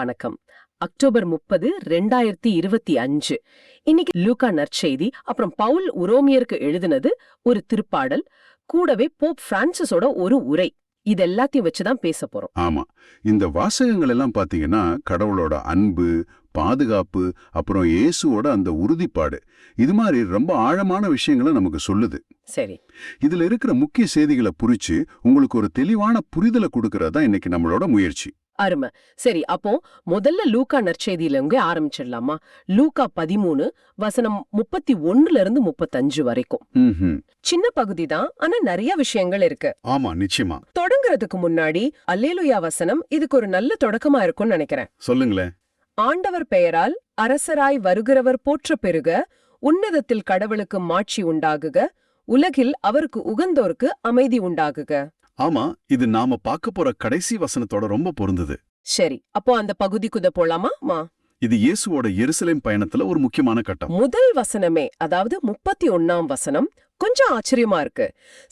வணக்கம். அக்டோபர் 30, 2025. இன்னைக்கு லூக்கா நற்செய்தி, அப்புறம் பவுல் உரோமியருக்கு எழுதினது ஒரு திருப்பாடல், கூடவே போப் பிரான்சிஸோட ஒரு உரை. இது எல்லாத்தையும் வச்சுதான் பேச போறோம். ஆமா, இந்த வாசகங்கள் எல்லாம் பாத்தீங்கன்னா கடவுளோட அன்பு, பாதுகாப்பு, அப்புறம் இயேசுவோட அந்த உறுதிப்பாடு, இது மாதிரி ரொம்ப ஆழமான விஷயங்களை நமக்கு சொல்லுது. சரி, இதுல இருக்கிற முக்கிய செய்திகளை புரிச்சு உங்களுக்கு ஒரு தெளிவான புரிதலை கொடுக்கறதா இன்னைக்கு நம்மளோட முயற்சி. அருமை. சரி, அப்போ முதல்ல லூக்கா நற்செய்தியில இருந்து ஆரம்பிச்சிடலாமா? லூக்கா 13 வசனம் 31 - 35 வரைக்கும். சின்ன பகுதி தான், ஆனா நிறைய விஷயங்கள் இருக்கு. ஆமா, நிச்சயமா. தொடங்குறதுக்கு முன்னாடி அல்லேலூயா வசனம் இதுக்கு ஒரு நல்ல தொடக்கமா இருக்கும்னு நினைக்கிறேன். சொல்லுங்களேன். ஆண்டவர் பெயரால் அரசராய் வருகிறவர் போற்ற பெருக, உன்னதத்தில் கடவுளுக்கு மாட்சி உண்டாகுக, உலகில் அவருக்கு உகந்தோருக்கு அமைதி உண்டாகுக. ஆமா, இது நாம பார்க்க போற கடைசி வசனத்தோட ரொம்ப பொருந்தது. சரி, அப்போ அந்த பகுதிக்குத போலாமா? இது இயேசுவோட எருசலேம் பயணத்துல ஒரு முக்கியமான கட்டம். முதல் வசனமே, அதாவது 31ஆம் வசனம் கொஞ்சம் ஆச்சரியமா இருக்கு.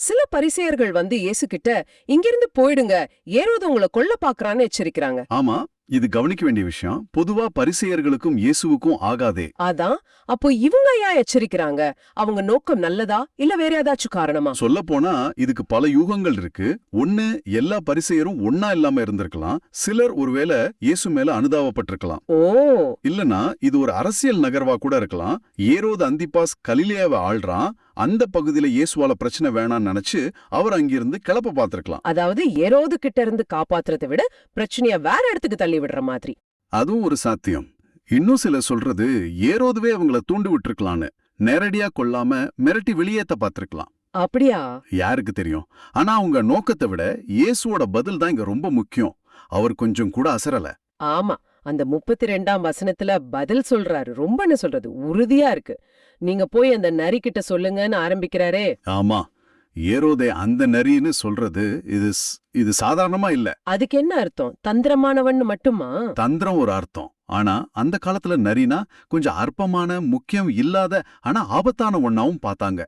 சில பரிசேயர்கள் வந்து இயேசு கிட்ட, இங்கிருந்து போயிடுங்க, ஏரோது உங்களை கொல்ல பாக்குறான்னு எச்சரிக்கிறாங்க. ஆமா, இது கவனிக்க வேண்டிய விஷயம். பொதுவா பரிசேயர்களுக்கும் இயேசுவுக்கும் ஆகாதே. அதான், அப்போ இவங்க ஏன் எச்சரிக்கிறாங்க? அவங்க நோக்கம் நல்லதா இல்ல வேற ஏதாச்சும் காரணமா? சொல்ல போனா இதுக்கு பல யூகங்கள் இருக்கு. ஒண்ணு, எல்லா பரிசேயரும் ஒன்னா இல்லாம இருந்திருக்கலாம். சிலர் ஒருவேளை இயேசு மேல அனுதாபப்பட்டிருக்கலாம். ஓ, இல்லனா இது ஒரு அரசியல் நகர்வா கூட இருக்கலாம். ஏரோது அந்திப்பாஸ் கலிலேயாவை ஆள்றான், அந்த பகுதியில இயேசுவால பிரச்சனை வேணான்னு நினைச்சு அவர் அங்கிருந்து கிளப்ப பாத்திருக்கலாம். அதாவது ஏரோது கிட்ட இருந்து காப்பாத்துறதை விட பிரச்சனைய வேற இடத்துக்கு தள்ளி விடுற மாதிரி. அதுவும் ஒரு சாத்தியம். இன்னும் சிலர் சொல்றது ஏரோதுவே அவங்கள தூண்டி விட்டுருக்கலான்னு, நேரடியா கொல்லாம மிரட்டி வெளியேத்த பாத்திருக்கலாம். அப்படியா? யாருக்கு தெரியும். ஆனா அவங்க நோக்கத்தை விட இயேசுவோட பதில் தான் இங்க ரொம்ப முக்கியம். அவர் கொஞ்சம் கூட அசரல. ஆமா, அந்த 32ஆம் வசனத்துல பதில் சொல்றாரு. ரொம்ப என்ன சொல்றது, உறுதியா இருக்கு. நீங்க போய் அந்த நரி கிட்ட சொல்லுங்கன்னு ஆரம்பிக்கிறாரே. ஆமா, ஏரோதே அந்த நரின்னு சொல்றது இது சாதாரணமா இல்ல. அதுக்கு என்ன அர்த்தம்? தந்திரமானவன்னு மட்டுமா? தந்திரம் ஒரு அர்த்தம். ஆனா அந்த காலத்துல நரினா கொஞ்சம் அற்பமான, முக்கியம் இல்லாத, ஆனா ஆபத்தான ஒண்ணாவும் பார்த்தாங்க.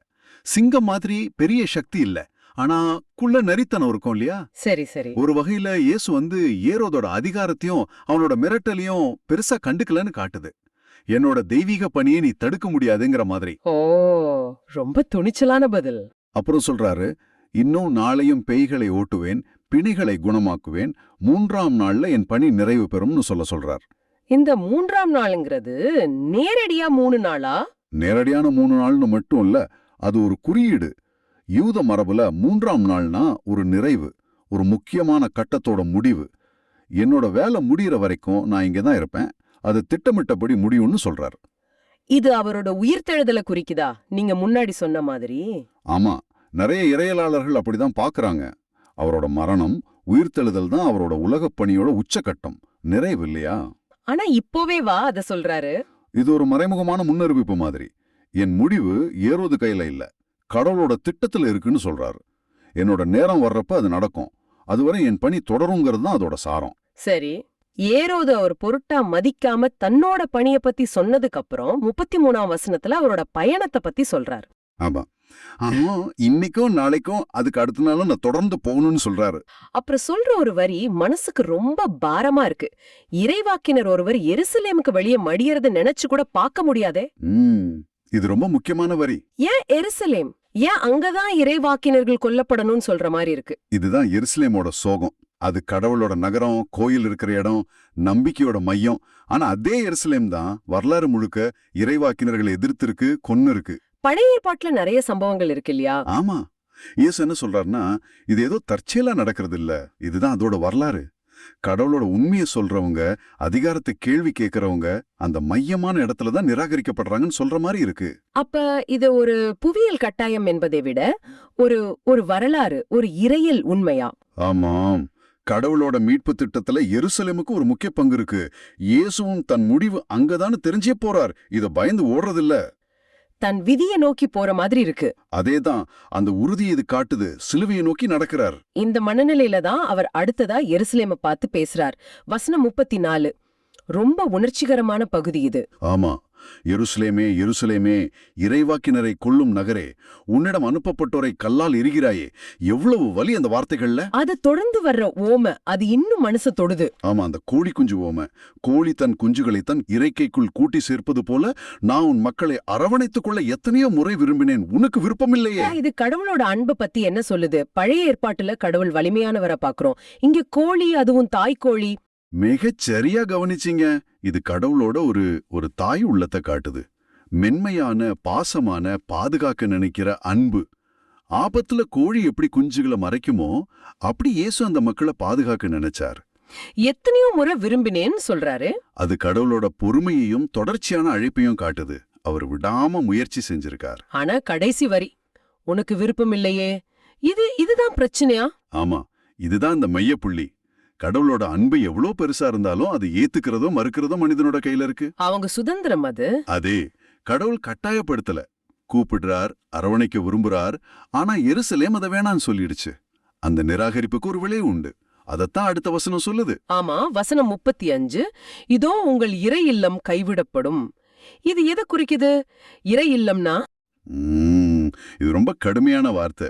சிங்கம் மாதிரி பெரிய சக்தி இல்ல, ஆனா குள்ள நரித்தனம் இருக்கும் இல்லையா? சரி சரி. ஒரு வகையில இயேசு வந்து ஏரோதோட அதிகாரத்தையும் அவனோட மிரட்டலையும் பெருசா கண்டுக்கலன்னு காட்டுது. என்னோட தெய்வீக பணியை நீ தடுக்க முடியாதுங்கிற மாதிரி. ஓ, ரொம்ப துணிச்சலான பதில். அப்புறம் சொல்றாரு, இன்னும் நாளையும் பேய்களை ஓட்டுவேன், பிணிகளை குணமாக்குவேன், 3ஆம் நாள்ல என் பணி நிறைவு பெறும்னு சொல்றார். இந்த 3ஆம் நாளுங்கிறது நேரடியா 3 நாளா? நேரடியான 3 நாள்னு மட்டும் இல்ல, அது ஒரு குறியீடு. யூத மரபுல 3ஆம் நாள்னா ஒரு நிறைவு, ஒரு முக்கியமான கட்டத்தோட முடிவு. என்னோட வேலை முடிகிற வரைக்கும் நான் இங்கதான் இருப்பேன், அது திட்டமிட்டபடி முடியும்னு சொல்றார். இது அவரோட உயிர்த்தெழுதலை குறிக்குதா, நீங்க முன்னாடி சொன்ன மாதிரி? ஆமா, நிறைய இறையலாளர்கள் அப்படிதான் பாக்குறாங்க. அவரோட மரணம், உயிர்த்தெழுதல் தான் அவரோட உலகப் பணியோட உச்சகட்டம், நிறைவு இல்லையா? ஆனா இப்போவே வா அத சொல்றாரு. இது ஒரு மறைமுகமான முன்னறிவிப்பு மாதிரி. என் முடிவு ஏரோது கையில இல்ல, கடவுளோட திட்டத்துல இருக்குன்னு சொல்றாரு. என்னோட நேரம் வர்றப்ப அது நடக்கும், அதுவரை என் பணி தொடருங்கிறது தான் அதோட சாரம். சரி, ஏரோது அவர் பொருட்டா மதிக்காம தன்னோட பணிய பத்தி சொன்னதுக்கு அப்புறம் 33ஆம் வசனத்துல அவரோட பயணத்தை பத்தி சொல்றாரு. ஆமா, இன்னைக்கும் நாளைக்கும் அதுக்கு அடுத்த நாளும் நான் தொடர்ந்து போகணும்னு சொல்றாரு. அப்புறம் சொல்ற ஒரு வரி மனசுக்கு ரொம்ப பாரமா இருக்கு. இறைவாக்கினர் ஒருவர் எருசலேமுக்கு வெளியே மடியறத நினைச்சு கூட பார்க்க முடியாதே. இது ரொம்ப முக்கியமான வரி. ஏன் எருசலேம்? ஏன் அங்கதான் இறைவாக்கினர்கள் கொல்லப்படணும்னு சொல்ற மாதிரி இருக்கு? இதுதான் எருசலேமோட சோகம். அது கடவுளோட நகரம், கோயில் இருக்கிற இடம், நம்பிக்கையோட மையம். ஆனா அதே எருசலேம் தான் வரலாறு முழுக்க இறைவாக்கினர்களை எதிர்த்திருக்கு, கொன்னு இருக்கு. பழைய ஏற்பாட்டுல நிறைய சம்பவங்கள் இருக்கு இல்லையா? ஆமா, இயேசு என்ன சொல்றாருன்னா, இது ஏதோ தற்செயலா நடக்கிறது இல்ல, இதுதான் அதோட வரலாறு. கடவுளோட உண்மையை சொல்றவங்க, அதிகாரத்தை கேள்வி கேட்கறவங்க அந்த மையமான இடத்துலதான் நிராகரிக்கப்படுறாங்கன்னு சொல்ற மாதிரி இருக்கு. அப்ப இது ஒரு புவியியல் கட்டாயம் என்பதை விட ஒரு வரலாறு, ஒரு இறையியல் உண்மையா? ஆமாம், கடவுளோட மீட்பு திட்டத்துல எருசலேமுக்கு ஒரு முக்கிய பங்கு இருக்கு. இயேசுவும் தன் முடிவு அங்கதான்னு தெரிஞ்சே போறார், இத பயந்து ஓடுறதில்ல. தன் விதியை நோக்கி போற மாதிரி இருக்கு. அதேதான், அந்த உறுதியை இது காட்டுது. சிலுவையை நோக்கி நடக்கிறார். இந்த மனநிலையில தான் அவர் அடுத்ததா எருசலேமை பார்த்து பேசுறார். வசனம் 34 ரொம்ப உணர்ச்சிகரமான பகுதி இது. ஆமா, எருசலேமே எருசலேமே, இறைவாக்கினரை கொல்லும் நகரே, உன்னிடம் அனுப்பப்பட்டோரை கல்லால் எரிகிறாயே. எவ்வளவு வலி அந்த வார்த்தைகள்ல. அத தொடர்ந்து வர்ற ஓம அது இன்னும் மனச தொடுது. ஆமா, அந்த கோழி குஞ்சு ஓம. கோழி தன் குஞ்சுகளை தன் இறைக்கைக்குள் கூட்டி சேர்ப்பது போல நான் உன் மக்களை அரவணைத்துக் கொள்ள எத்தனையோ முறை விரும்பினேன், உனக்கு விருப்பமில்லையே. இது கடவுளோட அன்பை பத்தி என்ன சொல்லுது? பழைய ஏற்பாட்டுல கடவுள் வலிமையானவரை பாக்குறோம், இங்க கோழி, அதுவும் தாய்க்கோழி. மிகச் சரியா கவனிச்சீங்க. இது கடவுளோட ஒரு தாய் உள்ளத்தை காட்டுது. மென்மையான, பாசமான, பாதுகாக்க நினைக்கிற அன்பு. ஆபத்துல கோழி எப்படி குஞ்சுகளை மறைக்குமோ அப்படி இயேசு அந்த மக்களை பாதுகாக்க நினைச்சார். எத்தனையோ முறை விரும்பினேன்னு சொல்றாரு. அது கடவுளோட பொறுமையையும் தொடர்ச்சியான அழைப்பையும் காட்டுது. அவர் விடாம முயற்சி செஞ்சிருக்கார். ஆனா கடைசி வரி, உனக்கு விருப்பம் இல்லையே. இதுதான் பிரச்சனையா? ஆமா, இதுதான் இந்த மையப்புள்ளி. கடவுளோட அன்பு எவ்வளோ பெருசா இருந்தாலும் அது ஏத்துக்கிறதோ மறுக்கிறதோ மனிதனோட கையில இருக்கு. அவங்க சுதந்திரம் அது. அதே கடவுள் கட்டாயப்படுத்தல. கூப்பிடுறார், அரவணைக்க விரும்புறார். ஆனா எருசலேம் அதை வேணான்னு சொல்லிடுச்சு. அந்த நிராகரிப்புக்கு ஒரு விளைவு உண்டு. அதத்தான் அடுத்த வசனம் சொல்லுது. ஆமா, வசனம் 35, இதோ உங்கள் இறை இல்லம் கைவிடப்படும். இது எதை குறிக்குது? இறை இல்லம்னா இது ரொம்ப கடுமையான வார்த்தை.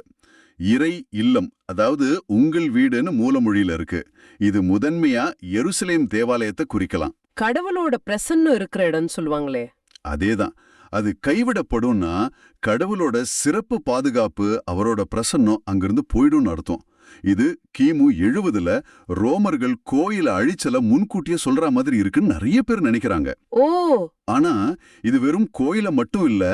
இறை இல்லம், அதாவது உங்கள் வீடுன்னு மூலமொழியில இருக்கு. இது முதன்மையா எருசலேம் தேவாலயத்தை குறிக்கலாம். கடவுளோட பிரசன்னம் இருக்கிற இடம்னு சொல்லுவாங்களே, அதேதான். அது கைவிடப்படும்னா கடவுளோட சிறப்பு பாதுகாப்பு, அவரோட பிரசன்னம் அங்கிருந்து போயிடும்னு அர்த்தம். இது கிமு 70ல ரோமர்கள் கோயில அழிச்சல முன்கூட்டியே சொல்ற மாதிரி இருக்குன்னு நிறைய பேர் நினைக்கிறாங்க. ஓ, ஆனா இது வெறும் கோயில மட்டும் இல்ல,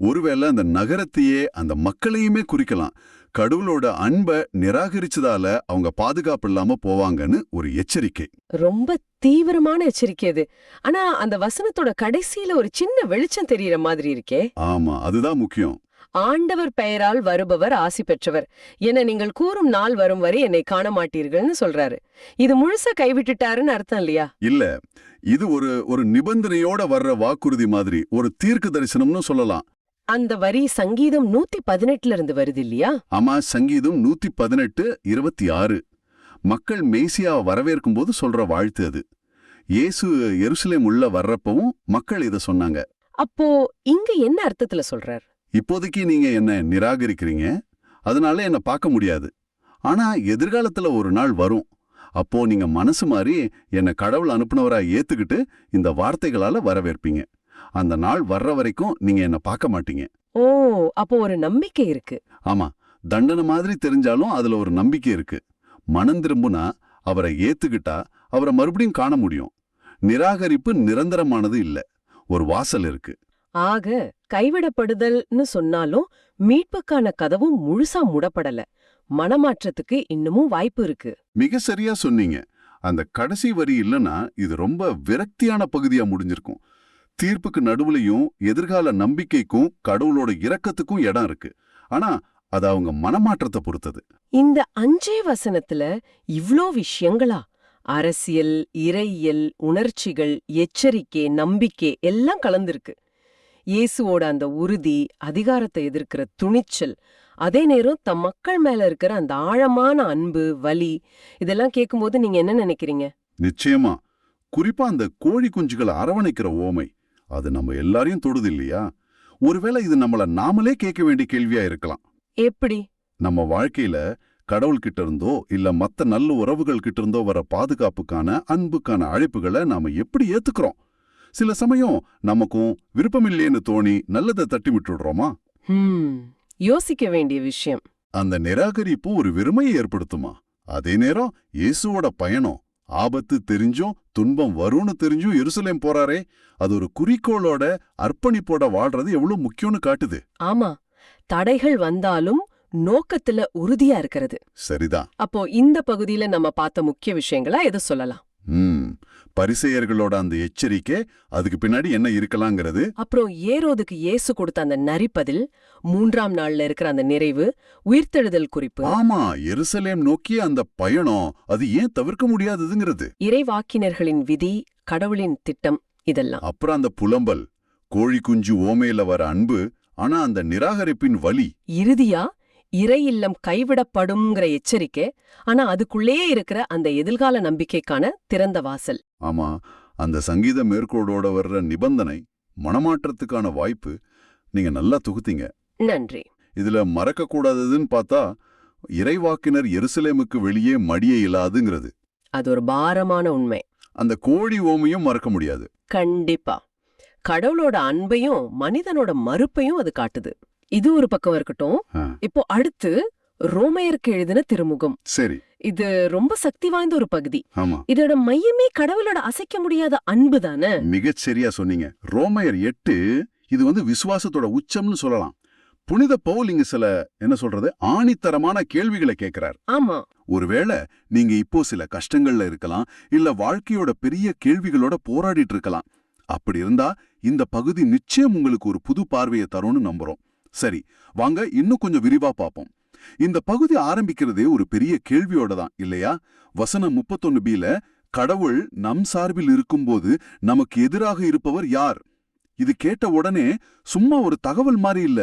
ஒருவேளை அந்த நகரத்தையே, அந்த மக்களையுமே குறிக்கலாம். கடவுளோட அன்பை நிராகரிச்சதால அவங்க பாதுகாப்பு இல்லாம போவாங்கன்னு ஒரு எச்சரிக்கை. ரொம்ப தீவிரமான எச்சரிக்கை அது. ஆனா அந்த வசனத்தோட கடைசியில ஒரு சின்ன வெளிச்சம் தெரியற மாதிரி இருக்கே. ஆமா, அதுதான் முக்கியம். ஆண்டவர் பெயரால் வருபவர் ஆசி பெற்றவர் என நீங்கள் கூறும் நாள் வரும் வரை என்னை காண மாட்டீர்கள்னு சொல்றாரு. இது முழுசா கைவிட்டுட்டாருன்னு அர்த்தம் இல்லையா? இல்ல, இது ஒரு நிபந்தனையோட வர்ற வாக்குறுதி மாதிரி, ஒரு தீர்க்க தரிசனம்னு சொல்லலாம். அந்த வரி சங்கீதம் 118 இருந்து வருது இல்லையா? ஆமா, சங்கீதம் 118:26. மக்கள் மேசியாவை வரவேற்கும் போது சொல்ற வாழ்த்து அது. இயேசு எருசலேம் உள்ள வர்றப்பவும் மக்கள் இத சொன்னாங்க. அப்போ இங்க என்ன அர்த்தத்துல சொல்றார்? இப்போதைக்கு நீங்க என்ன நிராகரிக்கிறீங்க, அதனால என்ன பார்க்க முடியாது. ஆனா எதிர்காலத்துல ஒரு நாள் வரும். அப்போ நீங்க மனசு மாறி என்ன கடவுள் அனுப்புனவரா ஏத்துக்கிட்டு இந்த வார்த்தைகளால வரவேற்பீங்க. அந்த நாள் வர்ற வரைக்கும் நீங்க என்ன பார்க்க மாட்டீங்க. ஓ, அப்போ ஒரு நம்பிக்கை இருக்கு. ஆமா, தண்டனை மாதிரி தெரிஞ்சாலும் அதுல ஒரு நம்பிக்கை இருக்கு. மனம் திரும்புனா, அவரை ஏத்துக்கிட்டா அவரை மறுபடியும் காண முடியும். நிராகரிப்பு நிரந்தரமானது இல்ல, ஒரு வாசல் இருக்கு. ஆக கைவிடப்படுதல்னு சொன்னாலும் மீட்புக்கான கதவும் முழுசா மூடப்படல. மனமாற்றத்துக்கு இன்னமும் வாய்ப்பு இருக்கு. மிக சரியா சொன்னீங்க. அந்த கடைசி வரி இல்லனா இது ரொம்ப விரக்தியான பகுதியா முடிஞ்சிருக்கும். தீர்ப்புக்கு நடுவுலையும் எதிர்கால நம்பிக்கைக்கும் கடவுளோட இரக்கத்துக்கும் இடம் இருக்கு. ஆனா அது அவங்க மனமாற்றத்தை பொறுத்தது. இந்த 5 வசனத்துல இவ்ளோ விஷயங்களா? அரசியல், இறையியல், உணர்ச்சிகள், எச்சரிக்கை, நம்பிக்கை எல்லாம் கலந்திருக்கு. இயேசுவோட அந்த உறுதி, அதிகாரத்தை எதிர்க்கிற துணிச்சல், அதே நேரம் தம் மக்கள் மேல இருக்கிற அந்த ஆழமான அன்பு, வலி, இதெல்லாம் கேட்கும்போது நீங்க என்ன நினைக்கிறீங்க? நிச்சயமா, குறிப்பா அந்த கோழி குஞ்சுகளை அரவணைக்கிற ஓமை, அது நம்ம எல்லாரையும் தொடுது இல்லையா? ஒருவேளை இது நம்மள நாமளே கேட்க வேண்டிய கேள்வியா இருக்கலாம். எப்படி? நம்ம வாழ்க்கையில கடவுள்கிட்ட இருந்தோ இல்ல மத்த நல்ல உறவுகள் கிட்ட இருந்தோ வர பாதுகாப்புக்கான, அன்புக்கான அழைப்புகளை நாம எப்படி ஏத்துக்கிறோம்? சில சமயம் நமக்கும் விருப்பமில்லைன்னு தோணி நல்லதை தட்டி விட்டுடுறோமா? யோசிக்க வேண்டிய விஷயம். அந்த நிராகரிப்பு ஒரு வெறுமையை ஏற்படுத்துமா? அதே நேரம் இயேசுவோட பயணம், ஆபத்து தெரிஞ்சும் துன்பம் வரும்னு தெரிஞ்சும் எருசலேம் போறாரே, அது ஒரு குறிக்கோளோட அர்ப்பணிப்போட வாழ்றது எவ்வளவு முக்கியம்னு காட்டுது. ஆமா, தடைகள் வந்தாலும் நோக்கத்துல உறுதியா இருக்கிறது. சரிதான். அப்போ இந்த பகுதியில நம்ம பார்த்த முக்கிய விஷயங்களா எது சொல்லலாம்? பரிசேயர்களோட அந்த எச்சரிக்கை, அதுக்கு பின்னாடி என்ன இருக்கலாங்கிறது. அப்புறம் ஏரோதுக்கு இயேசு கொடுத்த அந்த நரிப்பதில், 3ஆம் நாள்ல இருக்கிற அந்த நிறைவு, உயிர்த்தெழுதல் குறிப்பு. ஆமா, எருசலேம் நோக்கிய அந்த பயணம், அது ஏன் தவிர்க்க முடியாததுங்கிறது. இறைவாக்கினர்களின் விதி, கடவுளின் திட்டம், இதெல்லாம். அப்புறம் அந்த புலம்பல், கோழி குஞ்சு ஓமையில வர அன்பு, ஆனா அந்த நிராகரிப்பின் வலி. இறுதியா இறை இல்லம் கைவிடப்படும்ங்கிற எச்சரிக்கை, ஆனா அதுக்குள்ளேயே இருக்கிற அந்த எதிர்கால நம்பிக்கைக்கான திறந்த வாசல். ஆமா, அந்த சங்கீத மேற்கோளோட வர்ற நிபந்தனை, மனமாற்றத்துக்கான வாய்ப்பு. நீங்க நல்லா தொகுத்தீங்க. நன்றி. இதுல மறக்கக்கூடாததுன்னு பார்த்தா இறைவாக்கினர் எருசலேமுக்கு வெளியே மடிய இயலாதுங்கிறது. அது ஒரு பாரமான உண்மை. அந்த கோழி ஓமையும் மறக்க முடியாது. கண்டிப்பா. கடவுளோட அன்பையும் மனிதனோட மறுப்பையும் அது காட்டுது. இது ஒரு பக்கம் இருக்கட்டும். இப்போ அடுத்து ரோமையருக்கு எழுதின திருமுகம். சரி. இது ரொம்ப சக்தி வாய்ந்த ஒரு பகுதி. ஆமா. இதோட மையமே கடவுளோட அசைக்க முடியாத அன்பு தானே. மிகச் சரியா சொன்னீங்க. ரோமையர் 8 இது விசுவாசத்தோட உச்சம்னு சொல்லலாம். புனித பவுல் இங்க சில என்ன சொல்றது ஆணித்தரமான கேள்விகளை கேட்கிறார். ஆமா. ஒருவேளை நீங்க இப்போ சில கஷ்டங்கள்ல இருக்கலாம், இல்ல வாழ்க்கையோட பெரிய கேள்விகளோட போராடிட்டு இருக்கலாம். அப்படி இருந்தா இந்த பகுதி நிச்சயம் உங்களுக்கு ஒரு புது பார்வையை தரும்னு நம்புறோம். சரி, வாங்க இன்னும் கொஞ்சம் விரிவா பார்ப்போம். இந்த பகுதி ஆரம்பிக்கிறதே ஒரு பெரிய கேள்வியோட தான் இல்லையா? வசனம் 31bல கடவுள் நம் சார்பில் இருக்கும்போது நமக்கு எதிராக இருப்பவர் யார்? இது கேட்ட உடனே சும்மா ஒரு தகவல் மாதிரி இல்ல,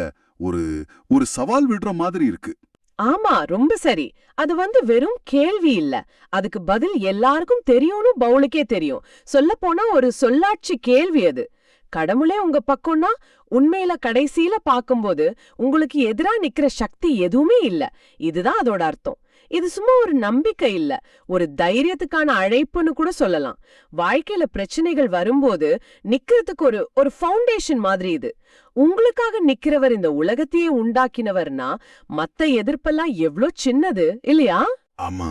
ஒரு சவால் விடுற மாதிரி இருக்கு. ஆமா, ரொம்ப சரி. அது வெறும் கேள்வி இல்ல, அதுக்கு பதில் எல்லாருக்கும் தெரியும்னு பவுலுக்கே தெரியும். சொல்லப்போனா ஒரு சொல்லாட்சி கேள்வி அது. கடவுளே உங்க பக்கம்னா உண்மையில கடைசியில பாக்கும்போது உங்களுக்கு எதிரா நிக்கிற சக்தி எதுவுமே இல்ல. இதுதான் அதோட அர்த்தம். இது சும்மா ஒரு நம்பிக்கை இல்ல, ஒரு தைரியத்துக்கான அழைப்புன்னு கூட சொல்லலாம். வாழ்க்கையில பிரச்சனைகள் வரும்போது நிக்கிறதுக்கு ஒரு ஃபவுண்டேஷன் மாதிரி இது. உங்களுக்காக நிக்கிறவர் இந்த உலகத்தையே உண்டாக்கினவர்னா மத்த எதிர்ப்பெல்லாம் எவ்ளோ சின்னது இல்லையா? ஆமா.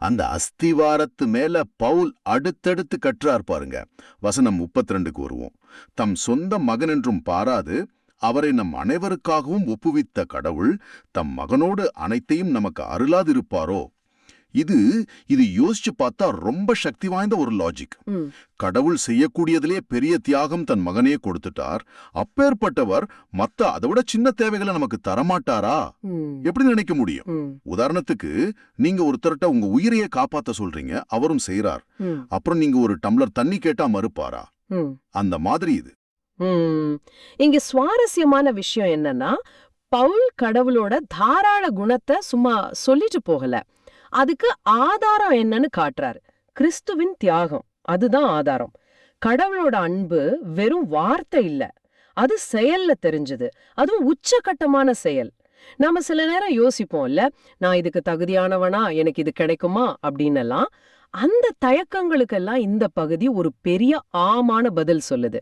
அந்த அஸ்திவாரத்து மேல பவுல் அடுத்தடுத்து கற்றார் பாருங்க. வசனம் 32க்கு வருவோம். தம் சொந்த மகனென்றும் பாராது அவரை நம் அனைவருக்காகவும் ஒப்புவித்த கடவுள் தம் மகனோடு அனைத்தையும் நமக்கு அருளாதிருப்பாரோ? இது யோசிச்சு பார்த்தா ரொம்ப சக்தி வாய்ந்த ஒரு லாஜிக். கடவுள் செய்யக்கூடியதிலே பெரிய தியாகம் தன் மகனே கொடுத்துட்டார். அப்பேற்பட்டவர் மத்த அதை விட சின்ன தேவைகளை நமக்கு தரமாட்டாரா? எப்படி நினைக்க முடியும்? உதாரணத்துக்கு நீங்க ஒருத்தர்ட்ட உங்க உயிரையே காப்பாத்த சொல்றீங்க, அவரும் செய்யறார். அப்புறம் நீங்க ஒரு டம்ளர் தண்ணி கேட்டா மறுப்பாரா? அந்த மாதிரி இது. இங்க சுவாரஸ்யமான விஷயம் என்னன்னா, பவுல் கடவுளோட தாராள குணத்தை சும்மா சொல்லிட்டு போகல, அதுக்கு ஆதாரம் என்னன்னு காட்டுறாரு. கிறிஸ்துவின் தியாகம், அதுதான் ஆதாரம். கடவுளோட அன்பு வெறும் வார்த்தை இல்ல, அது செயல்ல தெரிஞ்சது. அதுவும் உச்சகட்டமான செயல். நாம சில நேரம் யோசிப்போம்ல, நான் இதுக்கு தகுதியானவனா, எனக்கு இது கிடைக்குமா அப்படின்னெல்லாம். அந்த தயக்கங்களுக்கெல்லாம் இந்த பகுதி ஒரு பெரிய ஆமான பதில் சொல்லுது.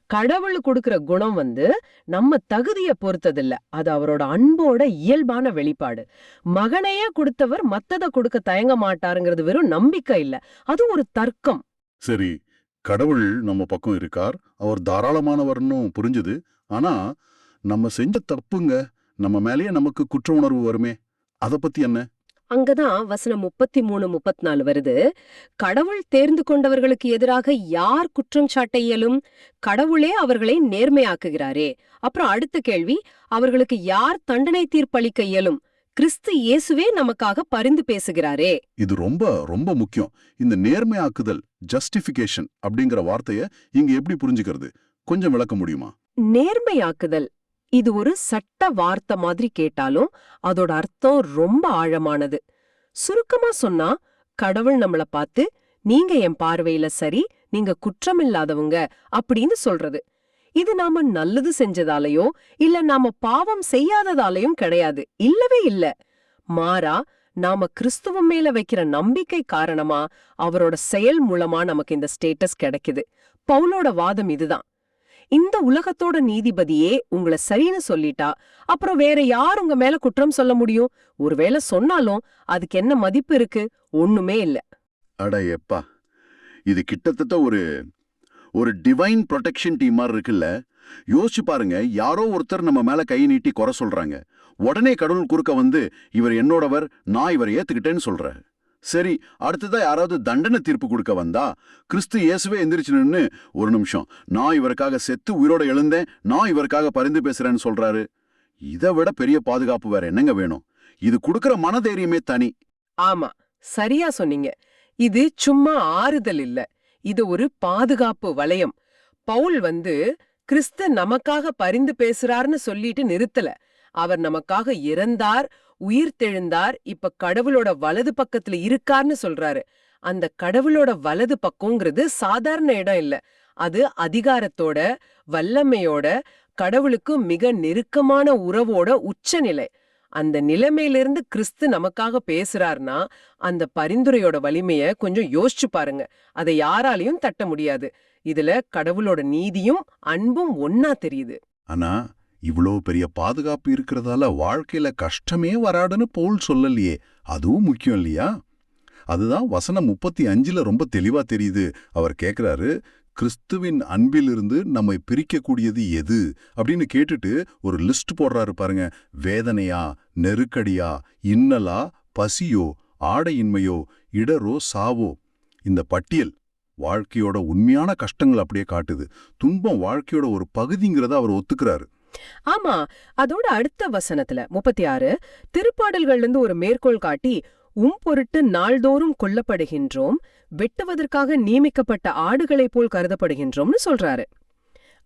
கடவுள் கொடுக்கிற குணம் நம்ம தகுதியை பொறுத்ததில்ல, அது அவரோட அன்போட இயல்பான வெளிப்பாடு. மகனையே கொடுத்தவர் மத்தத கொடுக்க தயங்க மாட்டாருங்கிறது வெறும் நம்பிக்கை இல்ல, அது ஒரு தர்க்கம். சரி, கடவுள் நம்ம பக்கம் இருக்கார், அவர் தாராளமானவர்னு புரிஞ்சுது. ஆனா நம்ம செஞ்ச தப்புங்க நம்ம மேலேயே நமக்கு குற்ற உணர்வு வருமே, அத பத்தி என்ன? அங்கதான் வசனம் 33, 34 வருது. கடவுள் தேர்ந்து கொண்டவர்களுக்கு எதிராக யார் குற்றம் சாட்ட இயலும்? கடவுளே அவர்களை நேர்மையாக்குகிறாரே. அப்புறம் அடுத்த கேள்வி, அவர்களுக்கு யார் தண்டனை தீர்ப்பளிக்க இயலும்? கிறிஸ்து இயேசுவே நமக்காக பரிந்து பேசுகிறாரே. இது ரொம்ப ரொம்ப முக்கியம். இந்த நேர்மையாக்குதல், ஜஸ்டிபிகேஷன் அப்படிங்கிற வார்த்தைய இங்க எப்படி புரிஞ்சுக்கிறது? கொஞ்சம் விளக்க முடியுமா? நேர்மையாக்குதல், இது ஒரு சட்ட வார்த்தை மாதிரி கேட்டாலும் அதோட அர்த்தம் ரொம்ப ஆழமானது. சுருக்கமா சொன்னா, கடவுள் நம்மள பார்த்து நீங்க என் பார்வையில சரி, நீங்க குற்றமில்லாதவங்க அப்படின்னு சொல்றது. இது நாம நல்லது செஞ்சதாலையோ இல்ல நாம பாவம் செய்யாததாலையும் கிடையாது, இல்லவே இல்ல. மாறா நாம கிறிஸ்துவ மேல வைக்கிற நம்பிக்கை காரணமா அவரோட செயல் மூலமா நமக்கு இந்த ஸ்டேட்டஸ் கிடைக்குது. பவுலோட வாதம் இதுதான். இந்த உலகத்தோட நீதிபதியே உங்களை சரின்னு சொல்லிட்டா அப்புறம் வேற யார் உங்க மேல குற்றம் சொல்ல முடியும்? ஒருவேளை சொன்னாலும் அதுக்கு என்ன மதிப்பு இருக்கு? ஒண்ணுமே இல்ல. அட எப்பா, இது கிட்டத்தட்ட ஒரு டிவைன் ப்ரொடெக்ஷன் டீம் மாதிரி இருக்குல்ல. யோசிச்சு பாருங்க, யாரோ ஒருத்தர் நம்ம மேல கை நீட்டி குறை சொல்றாங்க, உடனே கடவுள் குறுக்க இவர் என்னோடவர், நான் இவரை ஏத்துக்கிட்டேன்னு சொல்ற. சரி, அடுத்ததா யாராவது தண்டனை தீர்ப்பு கொடுக்க வந்தா கிறிஸ்து இயேசுவே எந்திரிச்சு நின்னு, ஒரு நிமிஷம், நான் இவருக்காக செத்து உயிரோட எழுந்தேன், நான் இவருக்காக பரிந்து பேசுறேன்னு சொல்றாரு. இதை விட பெரிய பாதுகாப்பு வேற என்னங்க வேணும்? இது கொடுக்கிற மனதைரியமே தனி. ஆமா, சரியா சொன்னீங்க. இது சும்மா ஆறுதல் இல்ல, இது ஒரு பாதுகாப்பு வளையம். பவுல் கிறிஸ்து நமக்காக பரிந்து பேசுறார்னு சொல்லிட்டு நிறுத்தல. அவர் நமக்காக இறந்தார், உயிர் தெழுந்தார், இப்ப கடவுளோட வலது பக்கத்துல இருக்கார்னு சொல்றாரு. அந்த கடவுளோட வலது பக்கம்ங்கிறது சாதாரண இடம் இல்ல, அது அதிகாரத்தோட, வல்லமையோட, கடவுளுக்கு மிக நெருக்கமான உறவோட உச்சநிலை. அந்த நிலைமையிலிருந்து கிறிஸ்து நமக்காக பேசுறார்னா அந்த பரிந்துரையோட வலிமைய கொஞ்சம் யோசிச்சு பாருங்க. அதை யாராலையும் தட்ட முடியாது. இதுல கடவுளோட நீதியும் அன்பும் ஒன்னா தெரியுது. ஆனா இவ்ளோ பெரிய பாதுகாப்பு இருக்கிறதால வாழ்க்கையில கஷ்டமே வராதுன்னு பவுல் சொல்லலையே. அதுவும் முக்கியம் இல்லையா? அதுதான் வசனம் 35ல ரொம்ப தெளிவா தெரியுது. அவர் கேக்குறாரு, கிறிஸ்துவின் அன்பிலிருந்து நம்மை பிரிக்கக்கூடியது எது அப்படின்னு கேட்டுட்டு ஒரு லிஸ்ட் போடுறாரு பாருங்க. வேதனையா, நெருக்கடியா, இன்னலா, பசியோ, ஆடையின்மையோ, இடரோ, சாவோ. இந்த பட்டியல் வாழ்க்கையோட உண்மையான கஷ்டங்கள் அப்படியே காட்டுது. துன்பம் வாழ்க்கையோட ஒரு பகுதிங்கிறத அவர் ஒத்துக்கிறாரு. ஆமா, அதோட அடுத்த வசனத்துல 36 திருப்பாடல்கள்ல இருந்து ஒரு மேற்கோள் காட்டி, பொருட்டு நாள்தோறும் கொல்லப்படுகின்றோம், வெட்டுவதற்காக நியமிக்கப்பட்ட ஆடுகளைப் போல் கருதப்படுகின்றோம்னு சொல்றாரு.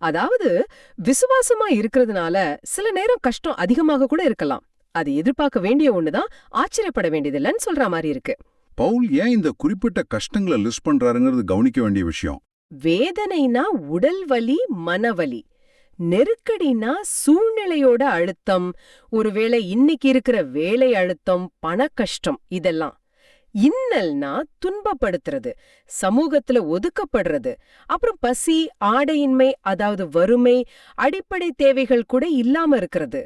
அதாவது விசுவாசமா இருக்கிறதுனால சில நேரம் கஷ்டம் அதிகமாக கூட இருக்கலாம். அது எதிர்பார்க்க வேண்டிய ஒண்ணுதான், ஆச்சரியப்பட வேண்டியதில்லைன்னு சொல்ற மாதிரி இருக்கு. பவுல் ஏன் இந்த குறிப்பிட்ட கஷ்டங்களை லிஸ்ட் பண்றாருங்கிறது கவனிக்க வேண்டிய விஷயம். வேதனைனா உடல் வலி, மனவலி. நெருக்கடினா சூழ்நிலையோட அழுத்தம், ஒருவேளை இன்னைக்கு இருக்கிற வேலை அழுத்தம், பண கஷ்டம், இதெல்லாம். இன்னல்னா துன்பப்படுத்துறது, சமூகத்துல ஒதுக்கப்படுறது, அப்புறம் பசி, ஆடையின்மை, அதாவது வறுமை, அடிப்படை தேவைகள் கூட இல்லாம இருக்கிறது.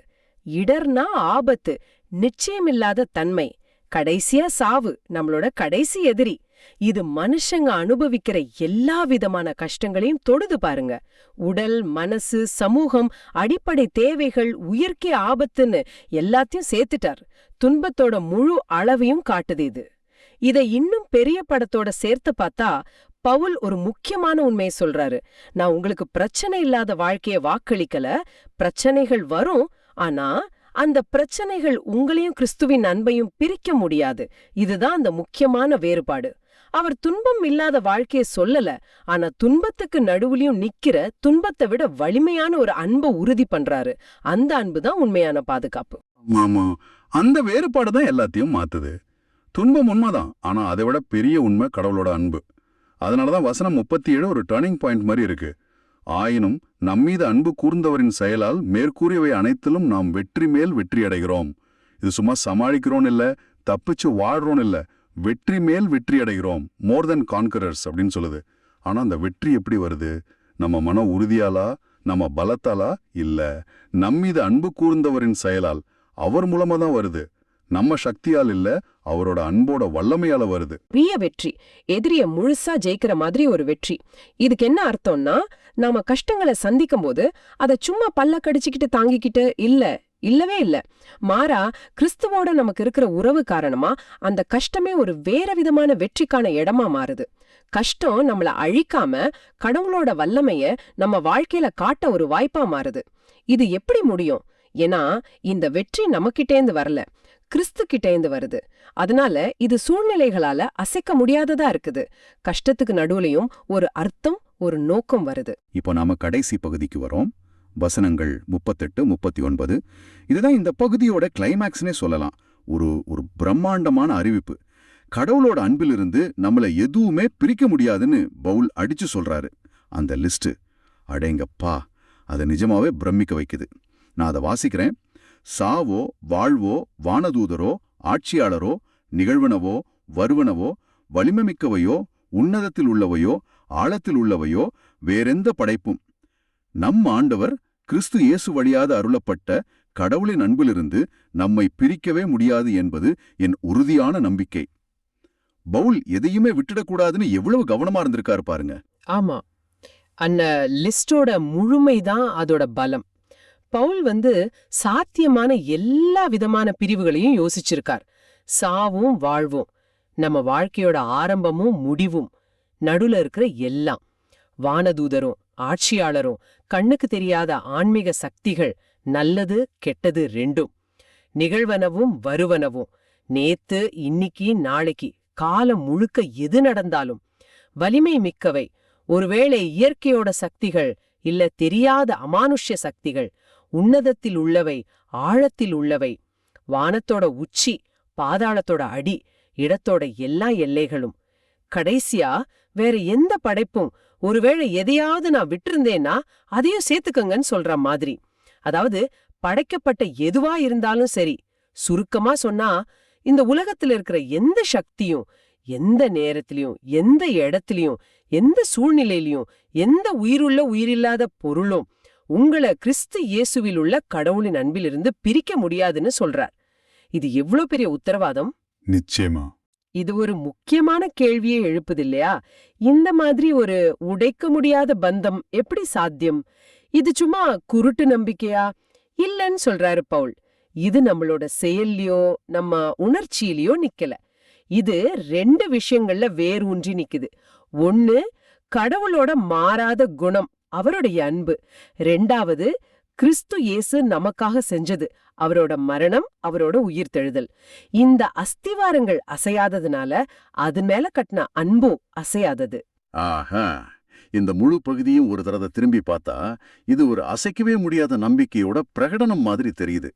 இடர்னா ஆபத்து, நிச்சயமில்லாத தன்மை, கடைசியா சாவு, நம்மளோட கடைசி எதிரி. இது மனுஷங்க அனுபவிக்கிற எல்லா விதமான கஷ்டங்களையும் தொடுது பாருங்க. உடல், மனசு, சமூகம், அடிப்படை தேவைகள், உயிர்க்கே ஆபத்துன்னு எல்லாத்தையும் சேர்த்துட்டார். துன்பத்தோட முழு அளவையும் காட்டுது இது. இதை இன்னும் பெரிய படத்தோட சேர்த்து பார்த்தா பவுல் ஒரு முக்கியமான உண்மையை சொல்றாரு. நான் உங்களுக்கு பிரச்சனை இல்லாத வாழ்க்கைய வாக்களிக்கல, பிரச்சனைகள் வரும், ஆனா அந்த பிரச்சனைகள் உங்களையும் கிறிஸ்துவின் அன்பையும் பிரிக்க முடியாது. இதுதான் அந்த முக்கியமான வேறுபாடு. அவர் துன்பம் இல்லாத வாழ்க்கைய சொல்லல, ஆனா துன்பத்துக்கு நடுவுலயும் நிக்கிற, துன்பத்தை விட வலிமையான ஒரு அன்பை உறுதி பண்றாரு. அந்த அன்பு தான் உண்மையான பாதுகாப்பு. ஆமா, அந்த வேறுபாடு தான் எல்லாத்தையும் மாத்துது. துன்பம் உண்மைதான், ஆனா அதை விட பெரிய உண்மை கடவுளோட அன்பு. அதனாலதான் வசனம் 37 ஒரு டர்னிங் பாயிண்ட் மாதிரி இருக்கு. ஆயினும் நம்மீது அன்பு கூர்ந்தவரின் செயலால் மேற்கூறியவை அனைத்திலும் நாம் வெற்றி மேல் வெற்றி அடைகிறோம். இது சும்மா சமாளிக்கிறோம் இல்ல, தப்பிச்சு வாழ்றோம் இல்ல, வெற்றி மேல் வெற்றி அடைகிறோம், மோர் தென் கான்கரர்ஸ் அப்படின்னு சொல்லுது. ஆனா அந்த வெற்றி எப்படி வருது? நம்ம மன உறுதியாலா, நம்ம பலத்தாலா? இல்ல, நம்மீது அன்பு கூர்ந்தவரின் செயலால், அவர் மூலமா தான் வருது. நம்ம சக்தியால் இல்ல, அவரோட அன்போட வல்லமையால வருது. பெரிய வெற்றி, எதிரிய முழுசா ஜெயிக்கிற மாதிரி ஒரு வெற்றி. இதுக்கு என்ன அர்த்தம்னா, நாம கஷ்டங்களை சந்திக்கும் போது அதை சும்மா பல்ல கடிச்சுக்கிட்டு தாங்கிக்கிட்டு இல்லவே இல்ல. மாறா கிறிஸ்துவோட நமக்கு இருக்கிற உறவு காரணமா அந்த கஷ்டமே ஒரு வேற விதமான வெற்றிக்கான இடமா மாறுது. கஷ்டம் நம்மள அழிக்காம கடவுளோட வல்லமைய நம்ம வாழ்க்கையில காட்ட ஒரு வாய்ப்பா மாறுது. இது எப்படி முடியும்? ஏன்னா இந்த வெற்றி நமக்கிட்டேந்து வரல, கிறிஸ்து கிட்டேந்து வருது. அதனால இது சூழ்நிலைகளால அசைக்க முடியாததா இருக்குது. கஷ்டத்துக்கு நடுவுலயும் ஒரு அர்த்தம், ஒரு நோக்கம் வருது. இப்போ நாம கடைசி பகுதிக்கு வரோம். வசனங்கள் 38, 39. இதுதான் இந்த பகுதியோட கிளைமேக்ஸ்னே சொல்லலாம். ஒரு பிரம்மாண்டமான அறிவிப்பு. கடவுளோட அன்பிலிருந்து நம்மள எதுவுமே பிரிக்க முடியாதுன்னு பவுல் அடிச்சு சொல்றாரு. அந்த லிஸ்ட், அடேங்கப்பா, அதை நிஜமாவே பிரமிக்க வைக்குது. நான் அதை வாசிக்கிறேன். சாவோ, வாழ்வோ, வானதூதரோ, ஆட்சியாளரோ, நிகழ்வனவோ, வருவனவோ, வலிமைமிக்கவையோ, உன்னதத்தில் உள்ளவையோ, ஆழத்தில் உள்ளவையோ, வேறெந்த படைப்பும் நம் ஆண்டவர் கிறிஸ்து இயேசு வழியாக அருளப்பட்ட கடவுளின் அன்பிலிருந்து நம்மை பிரிக்கவே முடியாது என்பது என் உறுதியான நம்பிக்கை. பவுல் எதையுமே விட்டுடக்கூடாதுன்னு எவ்வளவு கவனமா இருந்திருக்காரு பாருங்க. ஆமா, அந்த லிஸ்டோட முழுமைதான் அதோட பலம். பவுல் சாத்தியமான எல்லா விதமான பிரிவுகளையும் யோசிச்சிருக்கார். சாவும் வாழ்வும், நம்ம வாழ்க்கையோட ஆரம்பமும் முடிவும், நடுல இருக்கிற எல்லாம், வானதூதரும் ஆட்சியாளரும், கண்ணுக்கு தெரியாத ஆன்மீக சக்திகள், நல்லது கெட்டது ரெண்டும், நிகழ்வனவும் வருவனவும், நேத்து இன்னிக்கு நாளைக்கு, காலம் முழுக்க எது நடந்தாலும், வலிமை மிக்கவை, ஒருவேளை இயற்கையோட சக்திகள் இல்ல தெரியாத அமானுஷ்ய சக்திகள், உன்னதத்தில் உள்ளவை ஆழத்தில் உள்ளவை, வானத்தோட உச்சி பாதாளத்தோட அடி, இடத்தோட எல்லா எல்லைகளும், கடைசியா வேற எந்த படைப்பும் ஒருவேளை எதையாவது நான் விட்டிருந்தேன்னா அதையும் சேர்த்துக்கங்கன்னு சொல்ற மாதிரி. அதாவது படைக்கப்பட்ட எதுவா இருந்தாலும் சரி, சுருக்கமா சொன்னா இந்த உலகத்துல இருக்கிற எந்த சக்தியும் எந்த நேரத்திலயும் எந்த இடத்திலயும் எந்த சூழ்நிலையிலயும் எந்த உயிருள்ள உயிரில்லாத பொருளும் உங்களை கிறிஸ்து இயேசுவில் உள்ள கடவுளின் அன்பிலிருந்து பிரிக்க முடியாதுன்னு சொல்றார். இது எவ்வளவு பெரிய உத்தரவாதம்! நிச்சயமா. இது ஒரு முக்கியமான கேள்வியை எழுப்புது இல்லையா? இந்த மாதிரி ஒரு உடைக்க முடியாத பந்தம் எப்படி சாத்தியம்? இது சும்மா குருட்டு நம்பிக்கையா? இல்லன்னு சொல்றாரு பவுல். இது நம்மளோட செயல்லையோ நம்ம உணர்ச்சியிலயோ நிக்கல. இது 2 விஷயங்கள்ல வேரூன்றி நிக்குது. ஒண்ணு, கடவுளோட மாறாத குணம், அவருடைய அன்பு. 2வது, கிறிஸ்து இயேசு நமக்காக செஞ்சது, அவரோட மரணம், அவரோட உயிர்த்தெழுதல். இந்த அஸ்திவாரங்கள் அசையாததுனால அது மேல கட்டின அன்பும் அசையாதது. ஆஹா, இந்த முழு பகுதியும் ஒரு தடவை திரும்பி பார்த்தா இது ஒரு அசைக்கவே முடியாத நம்பிக்கையோட பிரகடனம் மாதிரி தெரியுது.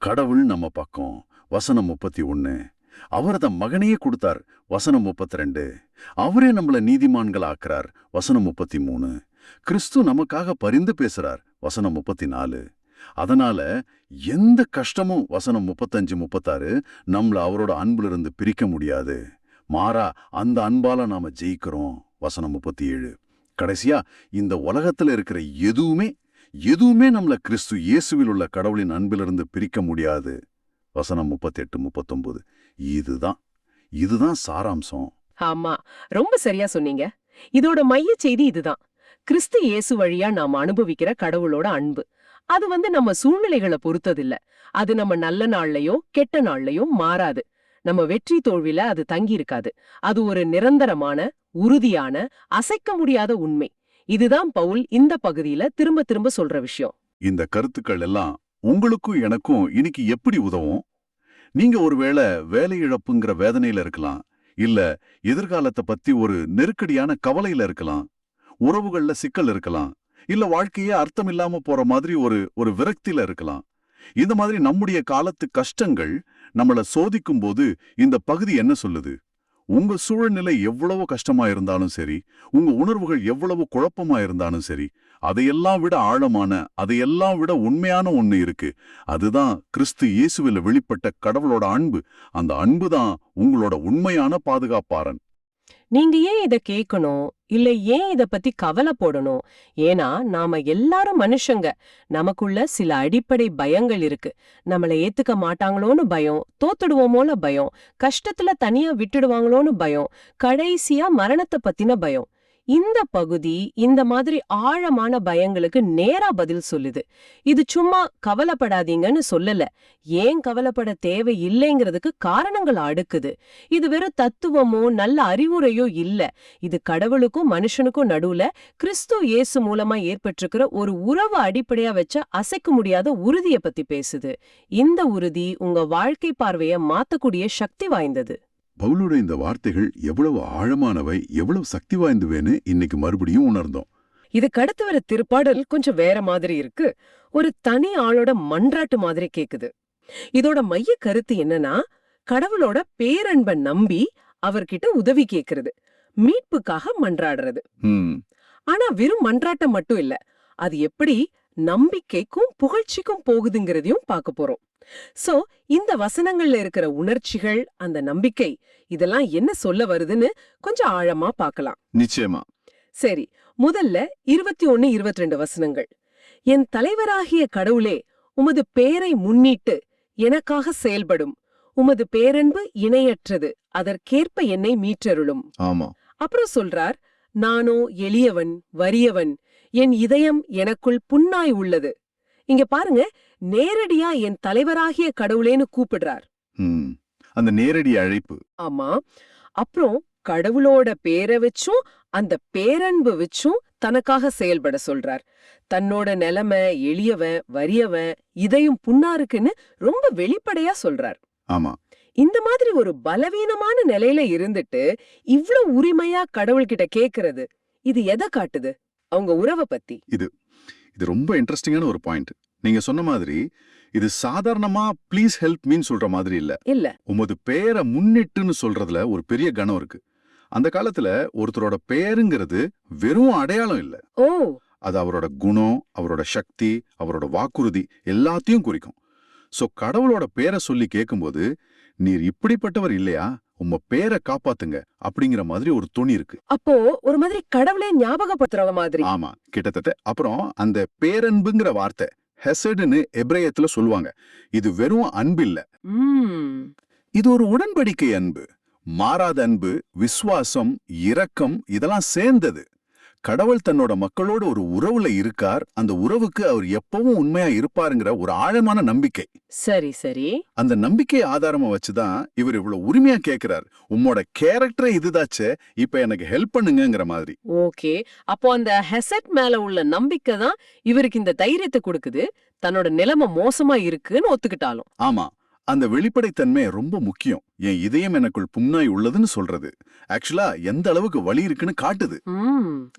கடவுள் நம்ம பக்கம், வசனம் 31. அவர் தம் மகனையே கொடுத்தார், வசனம் 32. அவரே நம்மள நீதிமான்கள் ஆக்குறார், வசனம் 33. கிறிஸ்து நமக்காக பரிந்து பேசுறார், வசனம் 34. அதனால எந்த கஷ்டமும், வசனம் 35, 36, நம்மள அவரோட அன்புல பிரிக்க முடியாது. மாறா அந்த அன்பால நாம ஜெயிக்கிறோம், வசனம் 37. கடைசியா இந்த உலகத்துல இருக்கிற எதுவுமே நம்மள கிறிஸ்து இயேசுவில் உள்ள கடவுளின் அன்பிலிருந்து பிரிக்க முடியாது, வசனம் 38, 39. இதுதான் சாராம்சம். ஆமா, ரொம்ப சரியா சொன்னீங்க. இதோட மைய செய்தி இதுதான். கிறிஸ்து இயேசு வழியா நாம அனுபவிக்கிற கடவுளோட அன்பு. அது நம்ம சூழ்நிலைகளை பொறுத்ததில்ல. அது நம்ம நல்ல நாள்லயோ கெட்ட நாள்லயோ மாறாது. நம்ம வெற்றி தோல்வியில அது தங்கி இருக்காது. அது ஒரு நிரந்தரமான, உறுதியான, அசைக்க முடியாத உண்மை. இதுதான் பவுல் இந்த பகுதியில திரும்ப திரும்ப சொல்ற விஷயம். இந்த கருத்துக்கள் எல்லாம் உங்களுக்கும் எனக்கும் இன்னைக்கு எப்படி உதவும்? நீங்க ஒருவேளை வேலை இழப்புங்கிற வேதனையில இருக்கலாம், இல்ல எதிர்காலத்தை பத்தி ஒரு நெருக்கடியான கவலையில இருக்கலாம், உறவுகள்ல சிக்கல் இருக்கலாம், இல்ல வாழ்க்கையே அர்த்தம் இல்லாம போற மாதிரி ஒரு விரக்தியில இருக்கலாம். இந்த மாதிரி நம்முடைய காலத்து கஷ்டங்கள் நம்மள சோதிக்கும் போது இந்த பகுதி என்ன சொல்லுது? உங்க சூழ்நிலை எவ்வளவு கஷ்டமா இருந்தாலும் சரி, உங்க உணர்வுகள் எவ்வளவு குழப்பமா இருந்தாலும் சரி, அதையெல்லாம் விட ஆழமான, அதையெல்லாம் விட உண்மையான ஒண்ணு இருக்கு. அதுதான் கிறிஸ்து இயேசுவில் வெளிப்பட்ட கடவுளோட அன்பு. அந்த அன்பு தான் உங்களோட உண்மையான பாதுகாப்பாரன். நீங்க ஏன் இத கேட்கணும், இல்ல ஏன் இத பத்தி கவலை போடணும்? ஏன்னா நாம எல்லாரும் மனுஷங்க. நமக்குள்ள சில அடிப்படை பயங்கள் இருக்கு. நம்மள ஏத்துக்க மாட்டாங்களோன்னு பயம், தோத்துடுவோமோல பயம், கஷ்டத்துல தனியா விட்டுடுவாங்களோன்னு பயம், கடைசியா மரணத்தை பத்தின பயம். இந்த பகுதி இந்த மாதிரி ஆழமான பயங்களுக்கு நேரா பதில் சொல்லுது. இது சும்மா கவலைப்படாதீங்கன்னு சொல்லல, ஏன் கவலைப்பட தேவை இல்லைங்கிறதுக்கு காரணங்கள் அடுக்குது. இது வெறும் தத்துவமோ நல்ல அறிவுரையோ இல்ல. இது கடவுளுக்கும் மனுஷனுக்கும் நடுவுல கிறிஸ்து இயேசு மூலமா ஏற்பட்டிருக்கிற ஒரு உறவு அடிப்படையா வச்ச அசைக்க முடியாத உறுதியை பத்தி பேசுது. இந்த உறுதி உங்க வாழ்க்கை பார்வைய மாத்தக்கூடிய சக்தி வாய்ந்தது. பவுலோட இந்த வார்த்தைகள் எவ்வளவு ஆழமானவை, எவ்வளவு சக்தி வாய்ந்தவைன்னு இன்னைக்கு மறுபடியும் உணர்ந்தோம். இதுக்கு அடுத்து வர திருப்பாடல் கொஞ்சம் வேற மாதிரி இருக்கு. ஒரு தனி ஆளோட மன்றாட்டு மாதிரி கேக்குது. இதோட மைய கருத்து என்னன்னா, கடவுளோட பேரன்பை நம்பி அவர்கிட்ட உதவி கேக்குறது, மீட்புக்காக மன்றாடுறது. ஆனா வெறும் மன்றாட்டம் மட்டும் இல்ல, அது எப்படி நம்பிக்கைக்கும் புகழ்ச்சிக்கும் போகுதுங்கிறதையும் பார்க்க போறோம். சோ இந்த வசனங்கள்ல இருக்கிற உணர்ச்சிகள், அந்த நம்பிக்கை, இதெல்லாம் என்ன சொல்ல வருதுன்னு கொஞ்சம் ஆழமா பார்க்கலாம். நிச்சயமா. சரி, முதல்ல 21, 22 வசனங்கள். என் தலைவராகிய கடவுளே, உமது பேரை முன்னிட்டு எனக்காக செயல்படும். உமது பேரன்பு இணையற்றது, அதற்கேற்ப என்னை மீட்டருளும். ஆமா. அப்புறம் சொல்றார், நானோ எளியவன், வறியவன், என் இதயம் எனக்குள் புண்ணாய் உள்ளது. இங்க பாருங்க, நேரடியா என் தலைவராகிய கடவுளேன்னு கூப்பிடுறார். அந்த நேரடி அழைப்பு. ஆமா. அப்புறம் கடவுளோட பேரை வச்சும் அந்த பேரன்பு வச்சும் தனக்காக செயல்பட சொல்றார். தன்னோட நிலைமை, எளியவன், வறியவன், இதயம் புண்ணா இருக்குன்னு ரொம்ப வெளிப்படையா சொல்றார். ஆமா. இந்த மாதிரி ஒரு பலவீனமான நிலையில இருந்துட்டு இவ்ளோ உரிமையா கடவுள்கிட்ட கேக்குறது, இது எதை காட்டுது? அவங்க உறவை பத்தி. இது ரொம்ப இன்ட்ரெஸ்டிங்கான ஒரு பாயிண்ட். நீங்க சொன்ன மாதிரி இது சாதாரணமா ப்ளீஸ் ஹெல்ப் மீன்னு சொல்ற மாதிரி இல்ல. இல்ல, உமது பேரை முன்னிட்டுன்னு சொல்றதுல ஒரு பெரிய கணம் இருக்கு. அந்த காலத்துல ஒருத்தரோட பெயருங்கிறது வெறும் அடையாளம் இல்ல. ஓ அது அவரோட குணம், அவரோட சக்தி, அவரோட வாக்குறுதி எல்லாத்தையும் குறிக்கும். சோ கடவுளோட பேரை சொல்லி கேட்கும்போது, நீர் இப்படிப்பட்டவர் இல்லையா, உம்ம பேரை காப்பாத்துங்க அப்படிங்கிற மாதிரி ஒரு துணி இருக்கு. அப்போ ஒரு மாதிரி கடவுளே ஞாபகப்படுத்துற மாதிரி. ஆமா, கிட்டத்தட்ட. அப்புறம் அந்த பேரன்புங்கிற வார்த்தை ஹெசட்னு எபிரேயத்துல சொல்லுவாங்க. இது வெறும் அன்பு இல்ல, ம் இது ஒரு உடன்படிக்கை அன்பு. மாறாத அன்பு, விசுவாசம், இரக்கம் இதெல்லாம் சேர்ந்தது. கடவுள் தன்னோட மக்களோட ஒரு உறவுல இருக்கார், அந்த உறவுக்கு அவர் எப்பவும் உண்மையா இருப்பாருங்கிற ஒரு ஆழமான நம்பிக்கை. சரி சரி. அந்த நம்பிக்கையை ஆதாரமா வச்சுதான் இவர் இவ்வளவு உரிமையா கேக்குறார். உம்மோட கேரக்டரே இதுதாச்சே, இப்ப எனக்கு ஹெல்ப் பண்ணுங்கங்கிற மாதிரி. ஓகே, அப்போ அந்த ஹெசட் மேல உள்ள நம்பிக்கை தான் இவருக்கு இந்த தைரியத்தை கொடுக்குது, தன்னோட நிலைமை மோசமா இருக்குன்னு ஒத்துக்கிட்டாலும். ஆமா, அந்த வெளிப்படைத்தன்மை ரொம்ப முக்கியம். என் இதயம் எனக்குள் புண்ணாய் உள்ளதுன்னு சொல்றது ஆக்சுவலா எந்த அளவுக்கு வலி இருக்குன்னு காட்டுது.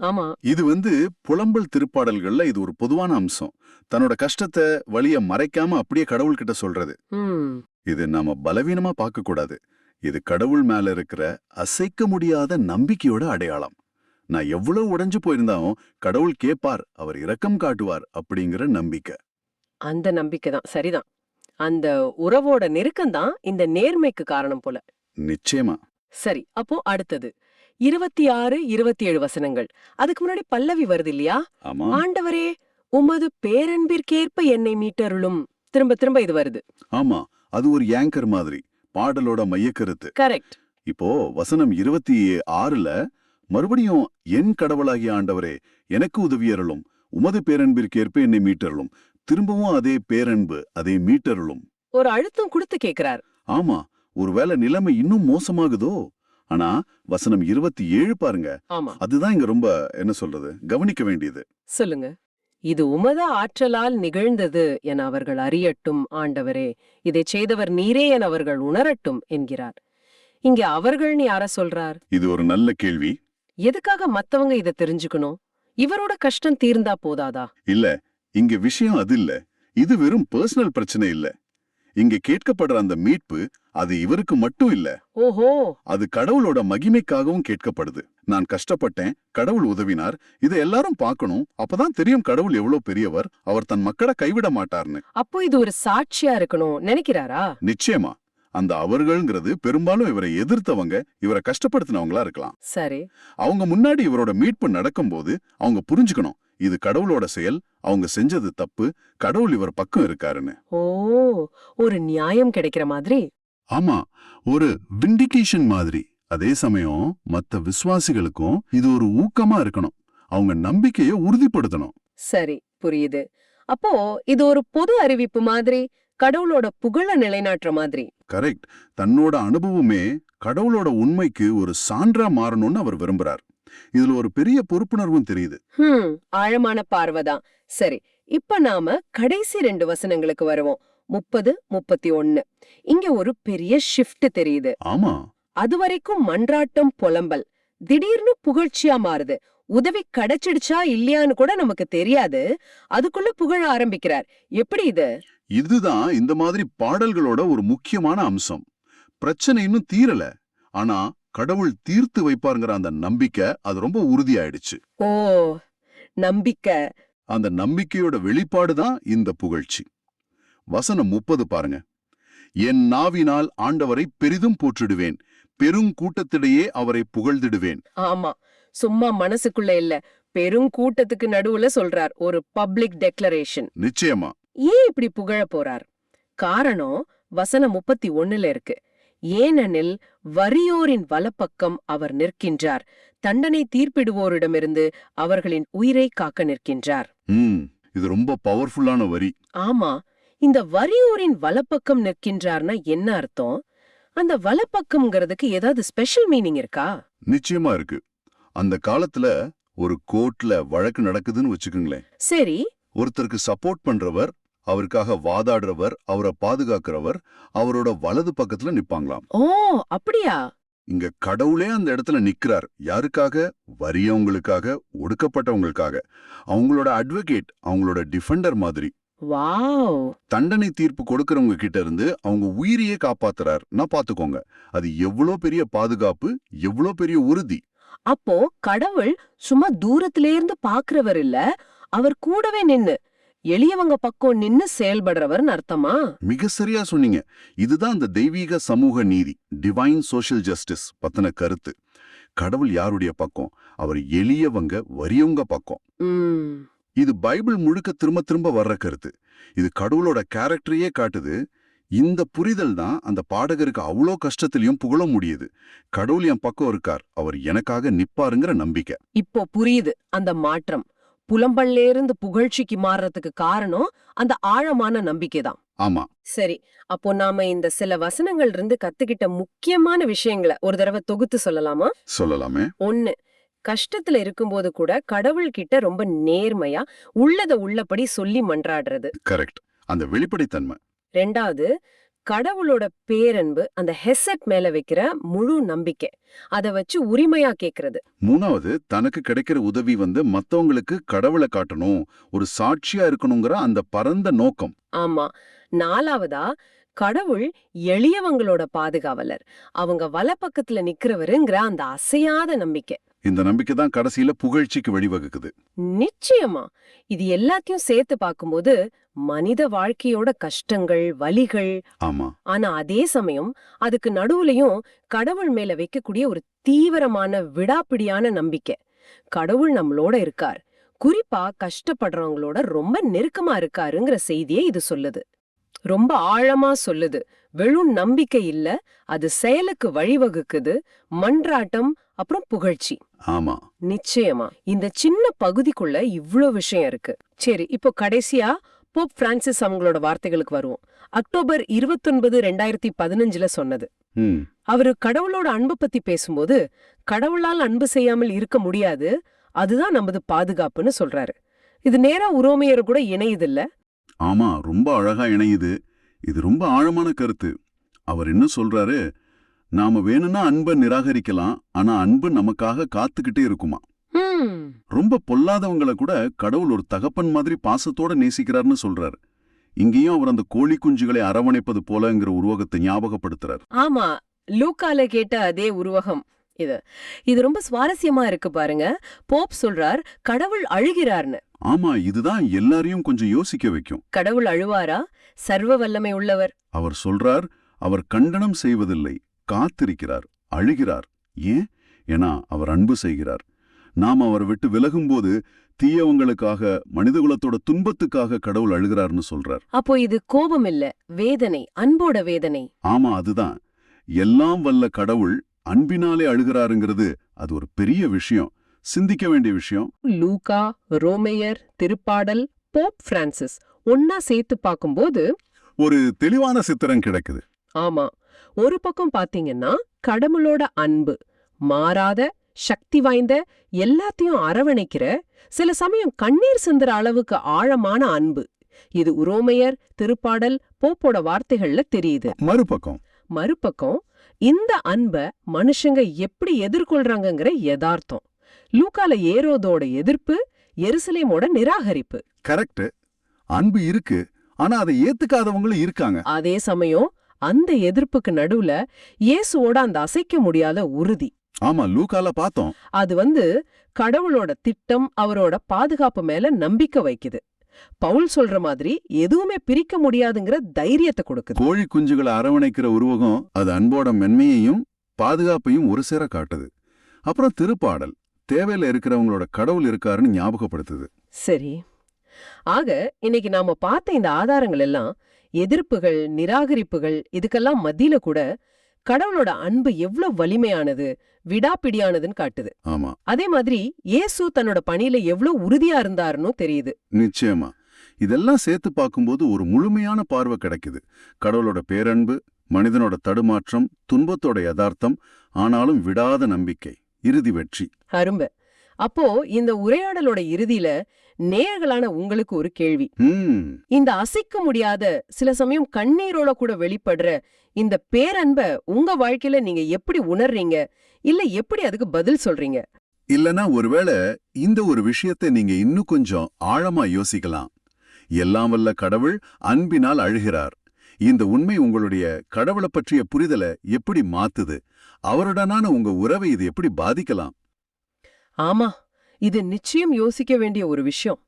ஆமா. இது புலம்பல் திருப்பாடல்கள்ல இது ஒரு பொதுவான அம்சம். தன்னோட கஷ்டத்தை, வலிய மறைக்காம அப்படியே கடவுள்கிட்ட சொல்றது. இது நாம பலவீனமா பார்க்க கூடாது. இது கடவுள் மேல இருக்கிற அசைக்க முடியாத நம்பிக்கையோட அடையாளம். நான் எவ்வளவு உடைஞ்சு போயிருந்தாலும் கடவுள் கேட்பார், அவர் இரக்கம் காட்டுவார் அப்படிங்கிற நம்பிக்கை. அந்த நம்பிக்கை தான் சரிதான். அந்த உறவோட நெருக்கம் தான் இந்த நேர்மைக்கு காரணம் போல. நிச்சயமா. சரி, அப்போ அடுத்தது 26, 27 வசனங்கள். அதுக்கு முன்னாடி பல்லவி வருது இல்லையா? ஆமா, ஆண்டவரே உமது பேரன்பிற்கேற்ப என்னை மீட்டருளும். திரும்ப திரும்ப இது வருது. ஆமா, அது ஒரு ஏங்கர் மாதிரி, பாடலோட மையக்கருத்து. கரெக்ட். இப்போ வசனம் 26ல மறுபடியும் என் கடவுளாகிய ஆண்டவரே எனக்கு உதவியருளும், உமது பேரன்பிற்கேற்ப என்னை மீட்டருளும். திரும்பவும் அதே பேரன்பு, அதே மீட்டருளும். ஒரு அழுத்தம் கொடுத்து கேக்குறார். ஆமா, ஒருவேளை நிலைமை இன்னும் மோசமாகுதோ? ஆனா வசனம் 27 பாருங்க, ஆமா, அதுதான் இங்க ரொம்ப என்ன சொல்றது, கவனிக்க வேண்டியது. சொல்லுங்க. இது உமது ஆற்றலால் நிகழ்ந்தது என அவர்கள் அறியட்டும் ஆண்டவரே, இதை செய்தவர் நீரே என அவர்கள் உணரட்டும் என்கிறார். இங்க அவர்கள்னு யார சொல்றார்? இது ஒரு நல்ல கேள்வி. எதுக்காக மத்தவங்க இதை தெரிஞ்சுக்கணும்? இவரோட கஷ்டம் தீர்ந்தா போதாதா? இல்ல, இங்க விஷயம் அது இல்ல. இது வெறும் பர்சனல் பிரச்சனை இல்ல. இங்க கேட்கப்படுற அந்த மீட்பு அது இவருக்கு மட்டும் இல்ல, ஓஹோ, அது கடவுளோட மகிமைக்காகவும் கேட்கப்படுது. நான் கஷ்டப்பட்டேன், கடவுள் உதவினார், இதை எல்லாரும் பார்க்கணும். அப்பதான் தெரியும் கடவுள் எவ்வளவு பெரியவர், அவர் தன் மக்களை கைவிட மாட்டார்னு. அப்போ இது ஒரு சாட்சியா இருக்கணும் நினைக்கிறாரா? நிச்சயமா. அந்த அவர்கள்ங்கிறது பெரும்பாலும் இவரை எதிர்த்தவங்க, இவரை கஷ்டப்படுத்தினவங்களா இருக்கலாம். சரி. அவங்க முன்னாடி இவரோட மீட்பு நடக்கும்போது அவங்க புரிஞ்சுக்கணும், இது கடவுளோட செயல், அவங்க செஞ்சது தப்பு, கடவுள் இவர் பக்கம் இருக்காருன்னு. ஓ, ஒரு நியாயம் கிடைக்கிற மாதிரி. ஆமா, ஒரு விண்டிகேஷன் மாதிரி. அதே சமயம் மத்த விசுவாசிகளுக்கும் இது ஒரு ஊக்கமா இருக்கணும், அவங்க நம்பிக்கையை உறுதிப்படுத்தணும். சரி, புரியுது. அப்போ இது ஒரு பொது அறிவிப்பு மாதிரி, கடவுளோட புகழ நிலைநாட்டுற மாதிரி. கரெக்ட். தன்னோட அனுபவமே கடவுளோட உண்மைக்கு ஒரு சான்றா மாறணும்னு அவர் விரும்புறார். இதுல ஒரு பெரிய பொறுப்புணர்வும் தெரியுது. ஆழமான பார்வைதான். சரி, இப்ப நாம கடைசி 2 வசனங்களுக்கு வருவோம். 30, 31. இங்க ஒரு பெரிய ஷிஃப்ட் தெரியுது. ஆமா, அதுவரைக்கும் மன்றாட்டம், புலம்பல் திடீர்னு புகழ்ச்சியா மாறுது. உதவி கிடைச்சிடுச்சா இல்லையான்னு கூட நமக்கு தெரியாது, அதுக்குள்ள புகழ ஆரம்பிக்கிறார். எப்படி இது? இதுதான் இந்த மாதிரி பாடல்களோட ஒரு முக்கியமான அம்சம். பிரச்சனை இன்னும் தீரல, ஆனா கடவுள் தீர்த்து வைப்பாருங்கிற அந்த நம்பிக்கை அது ரொம்ப உறுதியாயிடுச்சு. ஓ, நம்பிக்கை. அந்த நம்பிக்கையோட வெளிப்பாடுதான் இந்த புகழ்ச்சி. வசனம் 30 பாருங்க. என் நாவினால் ஆண்டவரை பெரிதும் போற்றிடுவேன், பெருங்கூட்டத்திடையே அவரை புகழ்ந்திடுவேன். ஆமா, சும்மா மனசுக்குள்ள இல்ல, பெருங்கூட்டத்துக்கு நடுவுல சொல்றார். ஒரு பப்ளிக் டெக்ளரேஷன். நிச்சயமா. ஏன் இப்படி புகழ போறார்? காரணம் வசனம் 31ல இருக்கு. ஏனெனில் வறியோரின் வலப்பக்கம் அவர் நிற்கின்றார், தண்டனை தீர்ப்பிடுவோரிடமிருந்து அவர்களின் உயிரை காக்க நிற்கின்றார். இது ரொம்ப பவர்ஃபுல்லான வரி. ஆமா, இந்த வறியோரின் வலப்பக்கம் நிற்கின்றார்னா என்ன அர்த்தம்? அந்த வலப்பக்கம்ங்கிறதுக்கு ஏதாவது ஸ்பெஷல் மீனிங் இருக்கா? நிச்சயமா இருக்கு. அந்த காலத்துல ஒரு கோர்ட்ல வழக்கு நடக்குதுன்னு வச்சுக்கோங்களேன். சரி. ஒருத்தருக்கு சப்போர்ட் பண்றவர், அவருக்காக வாதாடுறவர், அவரை பாதுகாக்கிறவர் அவரோட வலது பக்கத்துல நிப்பாங்களாம். ஓ, அப்படியா? இங்க கடவுளே அந்த இடத்துல நிக்கிறார். யாருக்காக? வறியவங்களுக்காக, ஒடுக்கப்பட்டவங்களுக்காக. அவங்களோட அட்வொகேட், அவங்களோட டிஃபெண்டர் மாதிரி. வாவ். தண்டனை தீர்ப்பு கொடுக்கறவங்க கிட்ட இருந்து அவங்க உயிரையே காப்பாத்துறார். நான் பாத்துக்கோங்க, அது எவ்வளோ பெரிய பாதுகாப்பு, எவ்வளோ பெரிய உறுதி. அப்போ கடவுள் சும்மா தூரத்திலே இருந்து பாக்குறவர் இல்ல, அவர் கூடவே நின்னு எளியவங்க பக்கம் நின்னு செயல்படுறவர்னு அர்த்தமா? மிக சரியா சொன்னீங்க. இதுதான் அந்த தெய்வீக சமூக நீதி, டிவைன் சோஷியல் ஜஸ்டிஸ் பத்தின கருத்து. கடவுள் யாருடைய பக்கம்? அவர் எளியவங்க, வறியவங்க பக்கம். ம். இது பைபிள் முழுக்க திரும்ப திரும்ப வர்ற கருத்து. இது கடவுளோட கேரக்டரையே காட்டுது. இந்த புரிதல் தான் அந்த பாடகருக்கு அவ்வளோ கஷ்டத்திலையும் புகழ முடியுது. கடவுள் என் பக்கம் இருக்கார், அவர் எனக்காக நிப்பாருங்கிற நம்பிக்கை. இப்போ புரியுது அந்த மாற்றம். புலம்பல்லேருந்து புகழ்ச்சிக்கு மாறுறதுக்கு காரணம் அந்த ஆழமான நம்பிக்கைதான். ஆமா, சரி, அப்போ நாம இந்த சில வசனங்கள் இருந்து கத்துக்கிட்ட முக்கியமான விஷயங்களை ஒரு தடவை தொகுத்து சொல்லலாமா? சொல்லலாமே. 1, கஷ்டத்துல இருக்கும்போது கூட கடவுள் கிட்ட ரொம்ப நேர்மையா உள்ளத உள்ளபடி சொல்லி மன்றாடுறது. கரெக்ட், அந்த வெளிப்படைத்தன்மை. 2வது, கடவுளோட பேரன்பு, அந்த ஹெசட் மேல வைக்கிற முழு நம்பிக்கை, அத வச்சு உரிமையா கேக்குறது. 3வது, தனக்கு கிடைக்கிற உதவி மத்தவங்களுக்கு கடவுளை காட்டணும், ஒரு சாட்சியா இருக்கணுங்கிற அந்த பரந்த நோக்கம். ஆமா. 4வதா, கடவுள் எளியவங்களோட பாதுகாவலர், அவங்க வலப்பக்கத்துல நிக்கிறவருங்கிற அந்த அசையாத நம்பிக்கை. இந்த நம்பிக்கை தான் கடைசியில புகழ்ச்சிக்கு வழிவகுக்குது. நிச்சயமா. இது எல்லாத்தையும் சேர்த்து பார்க்கும்போது மனித வாழ்க்கையோட கஷ்டங்கள், வலிகள், ஆமா, ஆனா அதே சமயம் அதுக்கு நடுவுலயும் கடவுள் மேல வைக்கக்கூடிய ஒரு தீவிரமான விடாப்பிடியான நம்பிக்கை. கடவுள் நம்மளோட இருக்கார், குறிப்பா கஷ்டப்படுறவங்களோட ரொம்ப நெருக்கமா இருக்காருங்கிற செய்தியை இது சொல்லுது. ரொம்ப ஆழமா சொல்லுது. வெறும் நம்பிக்கை இல்ல, அது செயலுக்கு வழிவகுக்குது. மன்றாட்டம், அப்புறம் புகழ்ச்சி. ஆமா, நிச்சயமா இந்த சின்ன பகுதிக்குள்ள இவ்ளோ விஷயம் இருக்கு. சரி, இப்போ கடைசியா போப் பிரான்சிஸ் அவங்களோட வார்த்தைகளுக்கு வருவோம். அக்டோபர் 29, 2015 சொன்னது. ம், அவரு கடவுளோட அன்பு பத்தி பேசும்போது, கடவுளால் அன்பு செய்யாமல் இருக்க முடியாது, அதுதான் நமது பாதுகாப்புன்னு சொல்றாரு. இது நேரா உரோமையர் கூட இணையுதில்ல? ஆமா, ரொம்ப அழகா இணையுது. இது ரொம்ப ஆழமான கருத்து. அவர் என்ன சொல்றாரு, நாம வேணும்னா அன்பை நிராகரிக்கலாம், ஆனா அன்பு நமக்காக காத்துக்கிட்டே இருக்குமா. ரொம்ப பொல்லாதவங்கள கூட கடவுள் ஒரு தகப்பன் மாதிரி பாசத்தோட நேசிக்கிறார்னு சொல்றாரு. இங்கேயும் அவர் அந்த கோழி குஞ்சுகளை அரவணைப்பது போலங்கிற உருவகத்தை ஞாபகப்படுத்துறார். ஆமா, லூக்கால கேட்ட அதே உருவகம் இது. இது ரொம்ப சுவாரஸ்யமா இருக்கு பாருங்க. போப் சொல்றார் கடவுள் அழுகிறார்னு. ஆமா, இதுதான் எல்லாரையும் கொஞ்சம் யோசிக்க வைக்கும். கடவுள் அழுவாரா? சர்வ வல்லமை உள்ளவர். அவர் சொல்றார், அவர் கண்டனம் செய்வதில்லை, காத்திருக்கிறார், அழுகிறார். ஏன்? ஏன்னா அவர் அன்பு செய்கிறார். நாம் அவரை விட்டு விலகும்போது தீயவங்களுக்காக, மனிதகுலத்தோட துன்பத்துக்காக கடவுள் அழுகிறார்னு சொல்றார். அப்போ இது கோபம் இல்ல, வேதனை, அன்போட வேதனை. ஆமா, அதுதான். எல்லாம் வல்ல கடவுள் அன்பினாலே அழுகிறாருங்கிறது அது ஒரு பெரிய விஷயம், சிந்திக்க வேண்டிய விஷயம். லூக்கா, ரோமையர், திருப்பாடல், போப் பிரான்சிஸ் ஒன்னா சேர்த்து பார்க்கும்போது ஒரு தெளிவான சித்திரம் கிடைக்குது. ஆமா, ஒரு பக்கம் பாத்தீங்கன்னா கடவுளோட அன்பு மாறாத, சக்தி வாய்ந்த, எல்லாத்தையும் அரவணைக்கிற, சில சமயம் கண்ணீர் சிந்துற அளவுக்கு ஆழமான அன்பு. இது உரோமையர், திருப்பாடல், போப்போட வார்த்தைகள்ல தெரியுது. மறுபக்கம் இந்த அன்ப மனுஷங்க எப்படி எதிர்கொள்றாங்கங்கிற யதார்த்தம். லூக்கால ஏரோதோட எதிர்ப்பு, எருசலேமோட நிராகரிப்பு. கரெக்ட். அன்பு இருக்கு, ஆனா அதை ஏத்துக்காதவங்களும் இருக்காங்க. அதே சமயம் அந்த எதிர்ப்புக்கு நடுவுல இயேசுவோட அந்த அசைக்க முடியாத உறுதி. ஆமா, லூக்கால பார்த்தோம். அது கடவுளோட திட்டம், அவரோட பாதுகாப்பு மேல நம்பிக்கை வைக்குது. பவுல் சொல்ற மாதிரி எதுவுமே பிரிக்க முடியாதுங்கிற தைரியத்தை கொடுக்குது. கோழி குஞ்சுகளை அரவணைக்கிற உருவகம் அது அன்போட மென்மையையும் பாதுகாப்பையும் ஒரு சேர காட்டுது. அப்புறம் திருப்பாடல் தேவையில இருக்கிறவங்களோட கடவுள் இருக்காருன்னு ஞாபகப்படுத்துது. சரி, ஆக இன்னைக்கு நாம பார்த்த இந்த ஆதாரங்கள் எல்லாம் எதிர்ப்புகள், நிராகரிப்புகள், இதுக்கெல்லாம் மத்தியில கூட கடவுளோட அன்பு எவ்வளவு வலிமையானது, விடாப்பிடியானதுன்னு காட்டுது. ஆமா, அதே மாதிரி இயேசு தன்னோட பணியில எவ்வளவு உறுதியா இருந்தாருன்னு தெரியுது. நிச்சயமா. இதெல்லாம் சேர்த்து பார்க்கும்போது ஒரு முழுமையான பார்வை கிடைக்குது. கடவுளோட பேரன்பு, மனிதனோட தடுமாற்றம், துன்பத்தோட யதார்த்தம், ஆனாலும் விடாத நம்பிக்கை, இறுதி வெற்றி. அரும்ப. அப்போ இந்த உரையாடலோட இறுதியில நேயர்களான உங்களுக்கு ஒரு கேள்வி. இந்த அசைக்க முடியாத, சில சமயம் கண்ணீரோட கூட வெளிப்படுற இந்த பேரன்ப உங்க வாழ்க்கையில நீங்க எப்படி உணர்றீங்க, இல்ல எப்படி அதுக்கு பதில் சொல்றீங்க? இல்லனா ஒருவேளை இந்த ஒரு விஷயத்தை நீங்க இன்னும் கொஞ்சம் ஆழமா யோசிக்கலாம். எல்லாம் வல்ல கடவுள் அன்பினால் அழுகிறார். இந்த உண்மை உங்களுடைய கடவுளை பற்றிய புரிதலை எப்படி மாத்துது? அவருடனான உங்க உறவை இது எப்படி பாதிக்கலாம்? ஆமா, இது நிச்சயம் யோசிக்க வேண்டிய ஒரு விஷயம்.